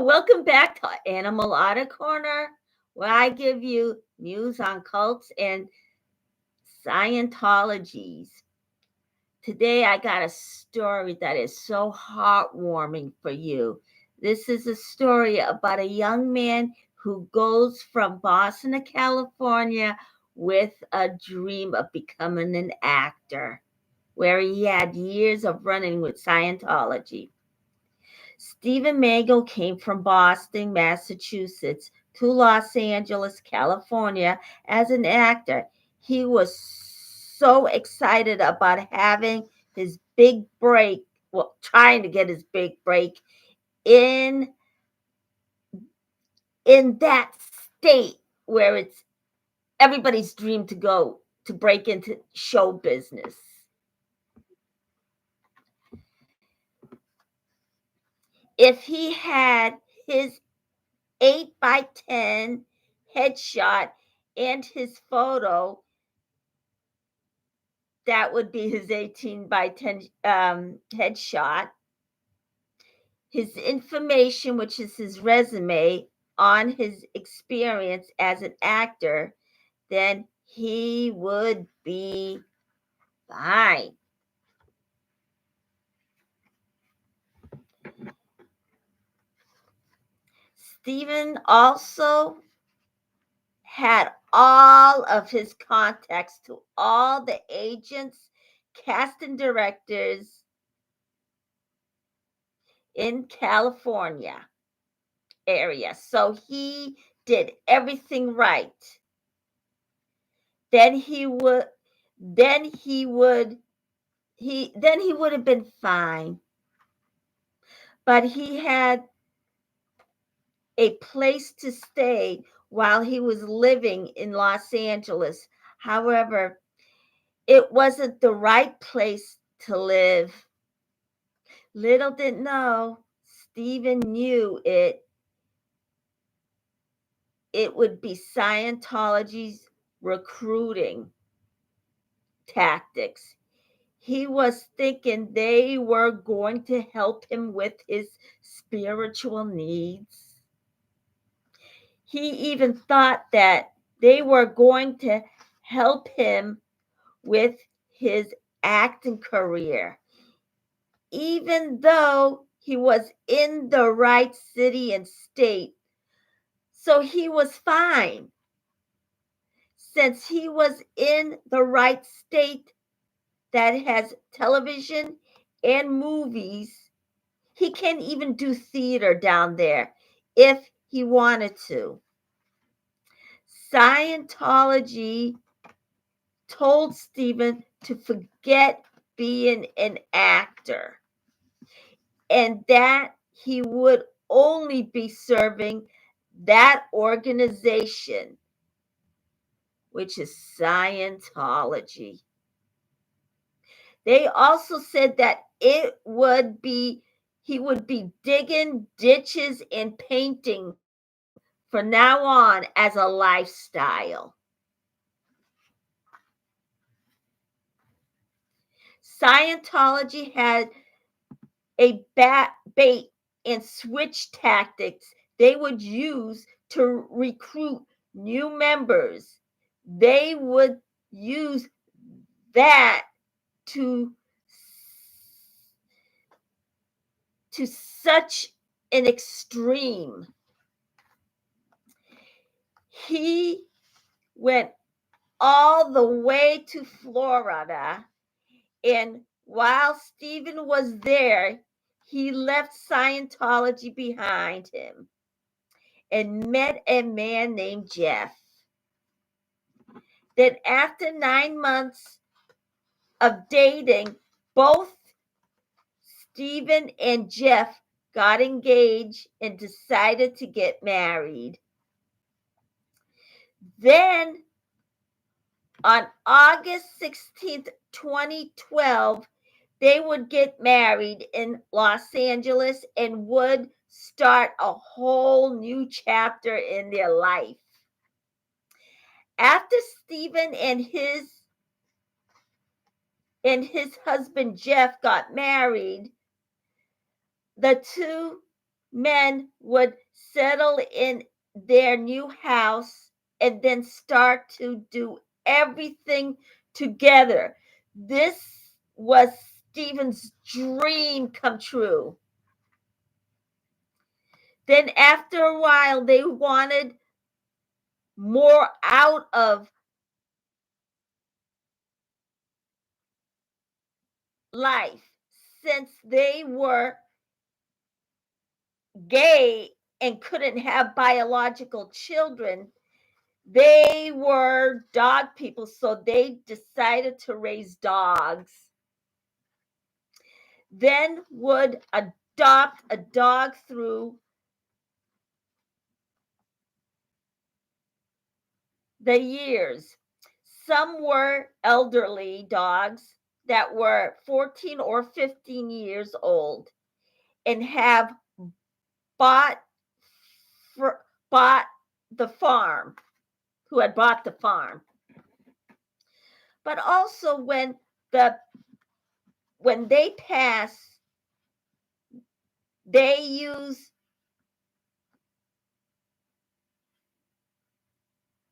welcome back to Animal Auto Corner, where I give you news on cults and Scientologies. Today, I got a story that is so heartwarming for you. This is a story about a young man who goes from Boston to California with a dream of becoming an actor, where he had years of running with Scientology. Stephen Mango came from Boston, Massachusetts to Los Angeles, California as an actor. He was so excited about having his big break, well, trying to get his big break in that state where it's everybody's dream to go to break into show business. If he had his 8x10 headshot and his photo, that would be his 18x10 headshot. His information, which is his resume on his experience as an actor, then he would be fine. Stephen also had all of his contacts to all the agents, casting directors in California area. So he did everything right. Then he would have been fine. But he had a place to stay while he was living in Los Angeles. However, it wasn't the right place to live. Little did know, Stephen knew it would be Scientology's recruiting tactics. He was thinking they were going to help him with his spiritual needs. He even thought that they were going to help him with his acting career, even though he was in the right city and state. So he was fine. Since he was in the right state that has television and movies, he can even do theater down there if he wanted to. Scientology told Stephen to forget being an actor and that he would only be serving that organization, which is Scientology. They also said that he would be digging ditches and painting from now on as a lifestyle. Scientology had a bait and switch tactics they would use to recruit new members. They would use that to such an extreme. He went all the way to Florida, and while Stephen was there, he left Scientology behind him and met a man named Jeff. Then after 9 months of dating, both Stephen and Jeff got engaged and decided to get married. Then on August 16th, 2012, they would get married in Los Angeles and would start a whole new chapter in their life. After Stephen and his husband Jeff got married, the two men would settle in their new house and then start to do everything together. This was Stephen's dream come true. Then after a while, they wanted more out of life since they were gay and couldn't have biological children. They were dog people, so they decided to raise dogs. Then would adopt a dog through the years. Some were elderly dogs that were 14 or 15 years old and have bought bought the farm, who had bought the farm. But also when they pass, they use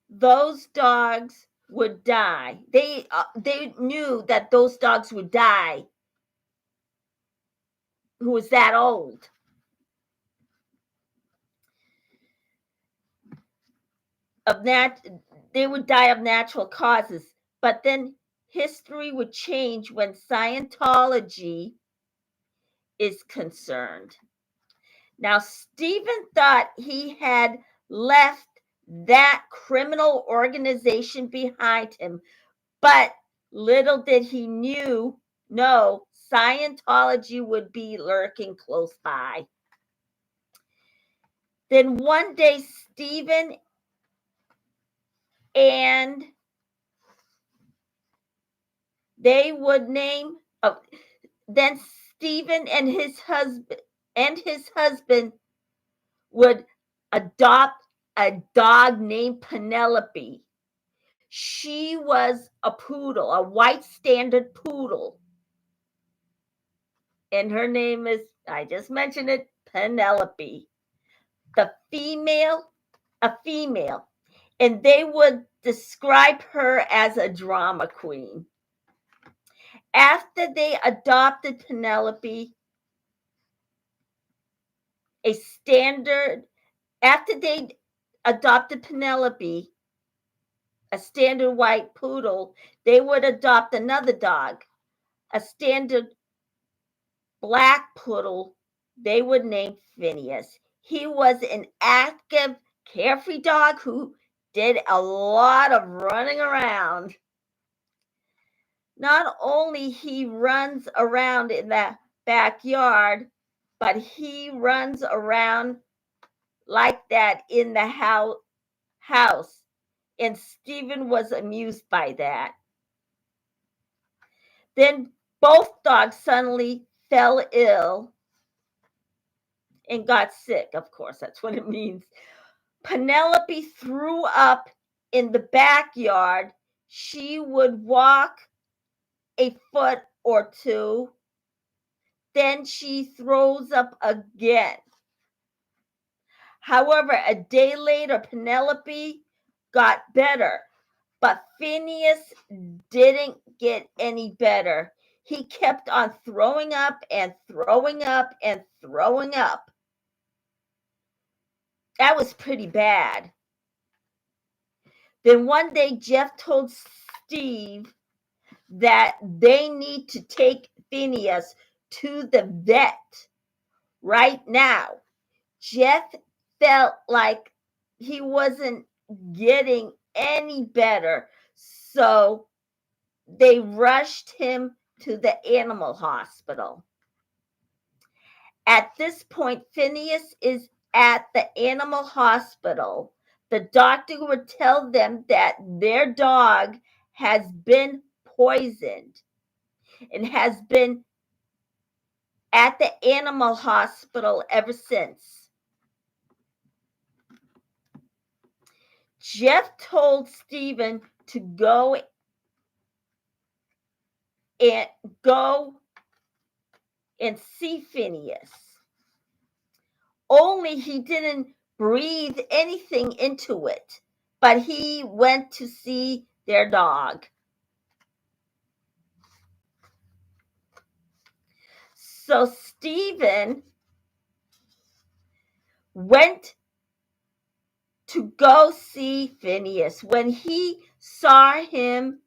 those dogs would die. They knew that those dogs would die who was that old. They would die of natural causes. But then history would change when Scientology is concerned. Now, Stephen thought he had left that criminal organization behind him, but little did he know Scientology would be lurking close by. Then one day, Stephen and they would name. Then Stephen and his husband would adopt a dog named Penelope. She was a poodle, a white standard poodle. And her name is, I just mentioned it, Penelope. A female. And they would describe her as a drama queen. After they adopted Penelope, after they adopted Penelope, a standard white poodle, they would adopt another dog, a standard black poodle. They would name Phineas. He was an active, carefree dog who did a lot of running around. Not only he runs around in the backyard, but he runs around like that in the house. And Stephen was amused by that. Then both dogs suddenly fell ill and got sick. Of course, that's what it means. Penelope threw up in the backyard. She would walk a foot or two. Then she throws up again. However, a day later, Penelope got better, but Phineas didn't get any better. He kept on throwing up and throwing up and throwing up. That was pretty bad. Then one day, Jeff told Steve that they need to take Phineas to the vet right now. Jeff felt like he wasn't getting any better, so they rushed him to the animal hospital. At this point, Phineas is at the animal hospital. The doctor would tell them that their dog has been poisoned and has been at the animal hospital ever since. Jeff told Stephen to go and see Phineas. only he didn't breathe anything into it, but he went to see their dog. So Stephen went to go see Phineas. When he saw him,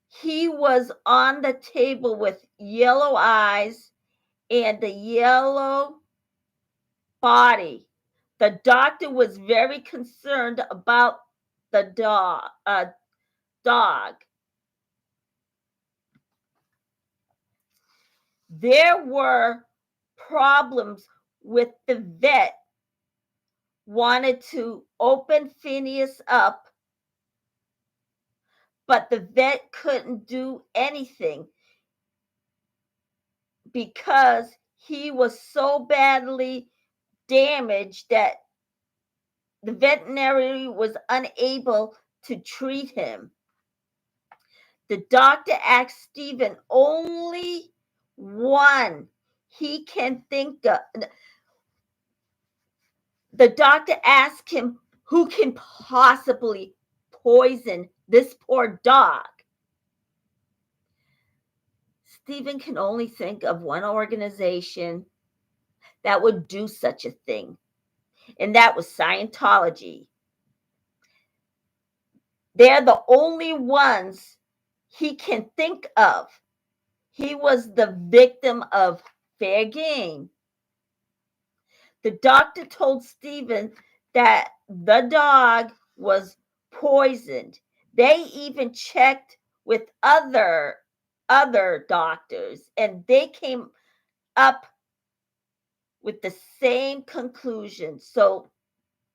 he was on the table with yellow eyes and a yellow body. The doctor was very concerned about the dog. There were problems with the vet wanted to open Phineas up, but the vet couldn't do anything because he was so badly damaged that the veterinary was unable to treat him. The doctor asked Stephen only one he can think of. The doctor asked him who can possibly poison this poor dog. Stephen can only think of one organization that would do such a thing, and that was Scientology. They're the only ones he can think of. He was the victim of fair game. The doctor told Stephen that the dog was poisoned. They even checked with other doctors, and they came up with the same conclusion. So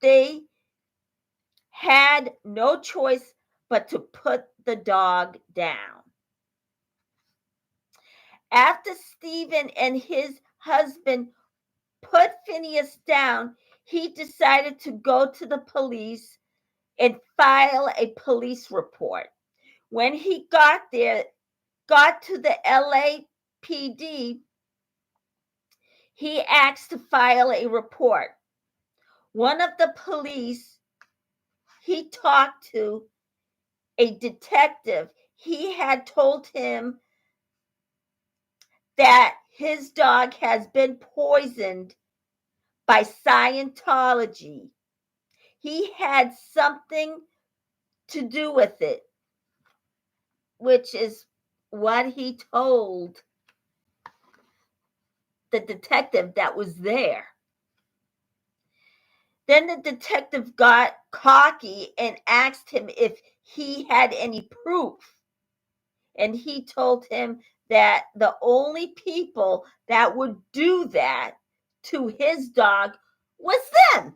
they had no choice but to put the dog down. After Stephen and his husband put Phineas down, he decided to go to the police and file a police report. When he got to the LAPD, he asked to file a report. One of the police he talked to, a detective, he had told him that his dog has been poisoned by Scientology. He had something to do with it, which is what he told the detective that was there. Then the detective got cocky and asked him if he had any proof. And he told him that the only people that would do that to his dog was them.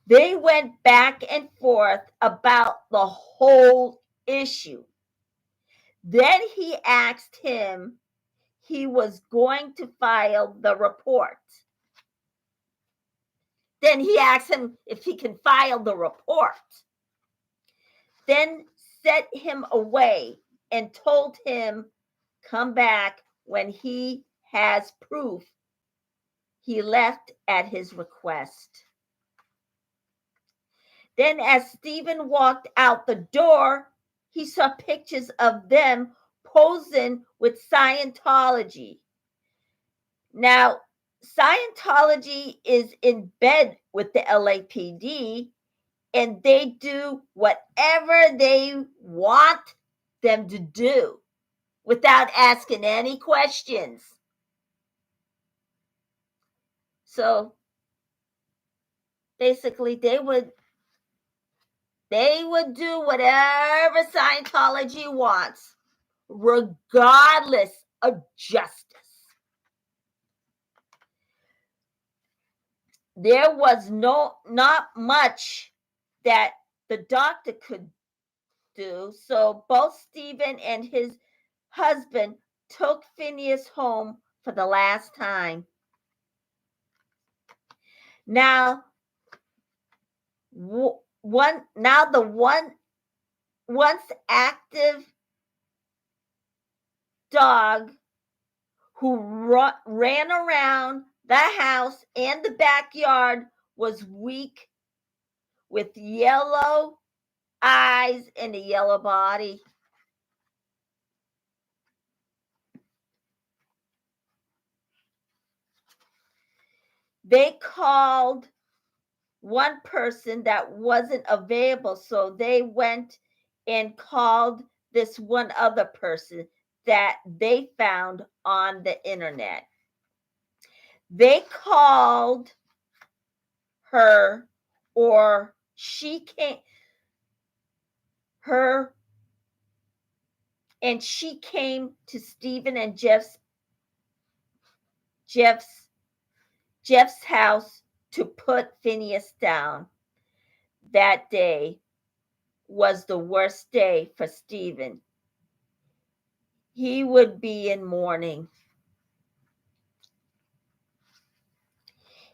They went back and forth about the whole issue. Then he asked him he was going to file the report. Then he asked him if he can file the report. Then set him away and told him come back when he has proof. He left at his request. Then as Stephen walked out the door, he saw pictures of them posing with Scientology. Now, Scientology is in bed with the LAPD, and they do whatever they want them to do without asking any questions. So basically they would do whatever Scientology wants, regardless of justice. There was not much that the doctor could do, so both Stephen and his husband took Phineas home for the last time. Now, once active dog who ran around the house and the backyard was weak, with yellow eyes and a yellow body. They called one person that wasn't available, so they went and called this one other person that they found on the internet. They called her, or she came, her, and she came to Stephen and Jeff's house to put Phineas down. That day was the worst day for Stephen. He would be in mourning.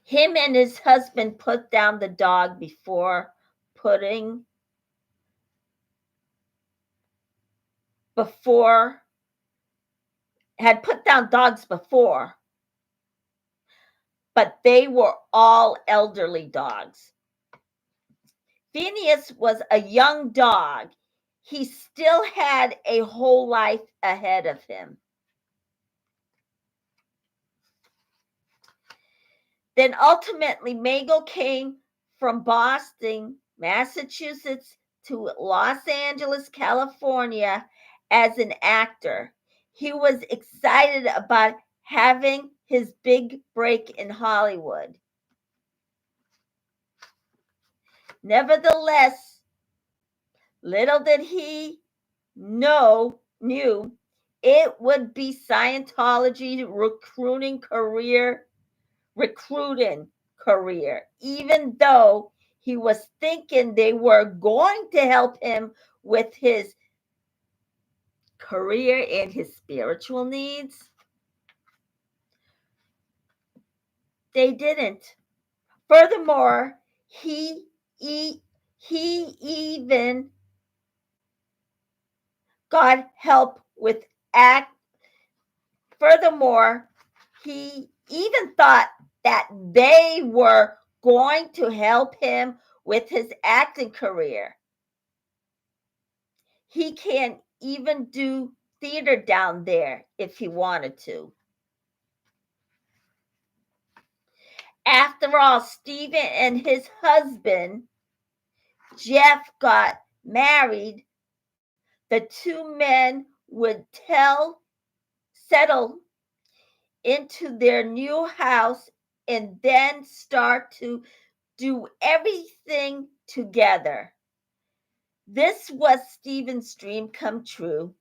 Him and his husband put down the dog had put down dogs before, but they were all elderly dogs. Phineas was a young dog. He still had a whole life ahead of him. Then ultimately, Mabel came from Boston, Massachusetts, to Los Angeles, California as an actor. He was excited about having his big break in Hollywood. Nevertheless, little did he knew it would be Scientology recruiting career, even though he was thinking they were going to help him with his career and his spiritual needs. They didn't. Furthermore, he even got help with act. Furthermore, he even thought that they were going to help him with his acting career. He can even do theater down there if he wanted to. After all, Stephen and his husband, Jeff, got married. The two men would settle into their new house and then start to do everything together. This was Stephen's dream come true.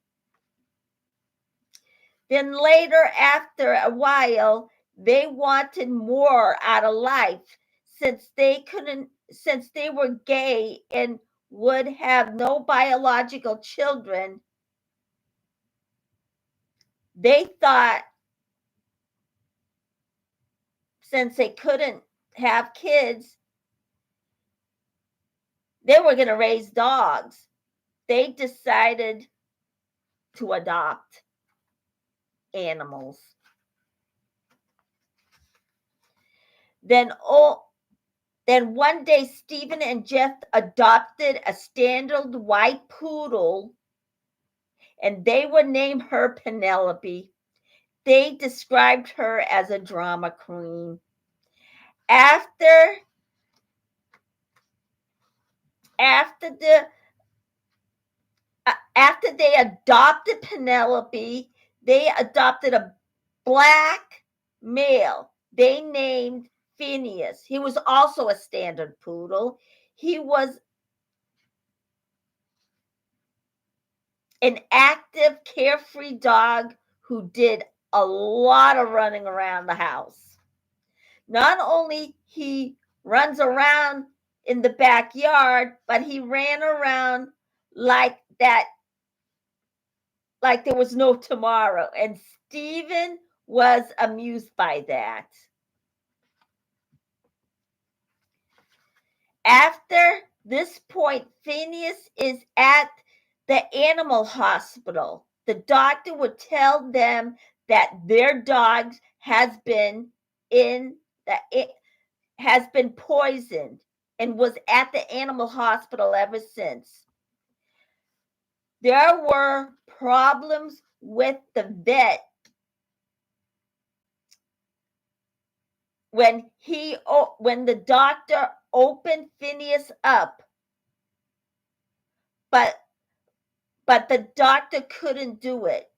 Then later, after a while, they wanted more out of life since they were gay and would have no biological children. They thought since they couldn't have kids, they were going to raise dogs. They decided to adopt animals. Then one day, Stephen and Jeff adopted a standard white poodle, and they would name her Penelope. They described her as a drama queen. After they adopted Penelope, they adopted a black male. They named Phineas. He was also a standard poodle. He was an active, carefree dog who did a lot of running around the house. Not only he runs around in the backyard, but he ran around like there was no tomorrow. And Stephen was amused by that. After this point, Phineas is at the animal hospital. the doctor would tell them that their dog has been in the has been poisoned and was at the animal hospital ever since. There were problems with the vet when the doctor opened Phineas up, but the doctor couldn't do it.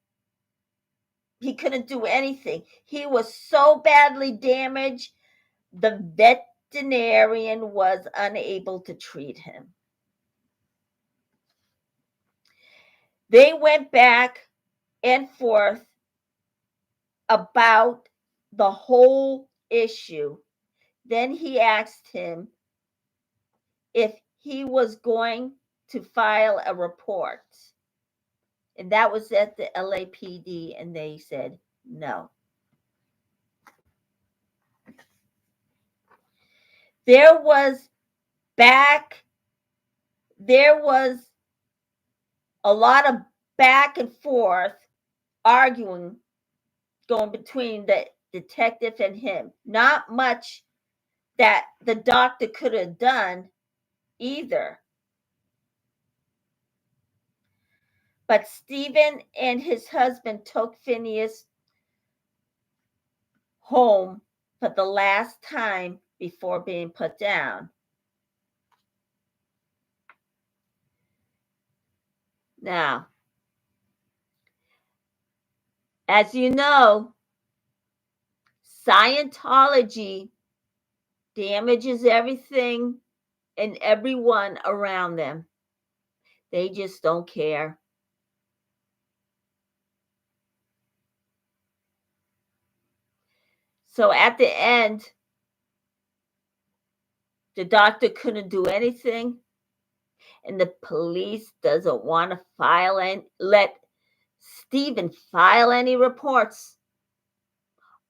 He couldn't do anything. He was so badly damaged, the veterinarian was unable to treat him. They went back and forth about the whole issue. Then he asked him if he was going to file a report. And that was at the LAPD, and they said no. There was a lot of back and forth arguing going between the detective and him. Not much that the doctor could have done either. But Stephen and his husband took Phineas home for the last time before being put down. Now, as you know, Scientology damages everything and everyone around them. They just don't care. So at the end, the doctor couldn't do anything, and the police doesn't want to file and let Stephen file any reports.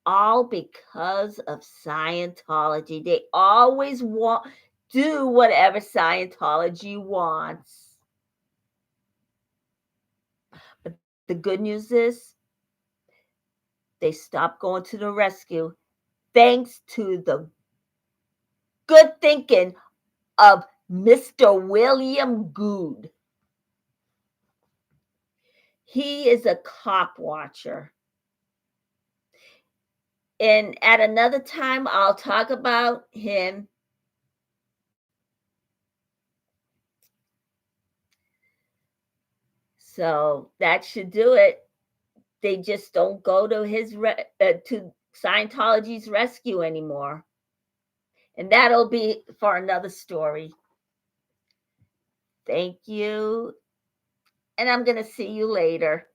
All because of Scientology. They always do whatever Scientology wants. But the good news is they stopped going to the rescue thanks to the good thinking of Mr. William Good. He is a cop watcher. And at another time, I'll talk about him. So that should do it. They just don't go to to Scientology's rescue anymore. And that'll be for another story. Thank you. And I'm going to see you later.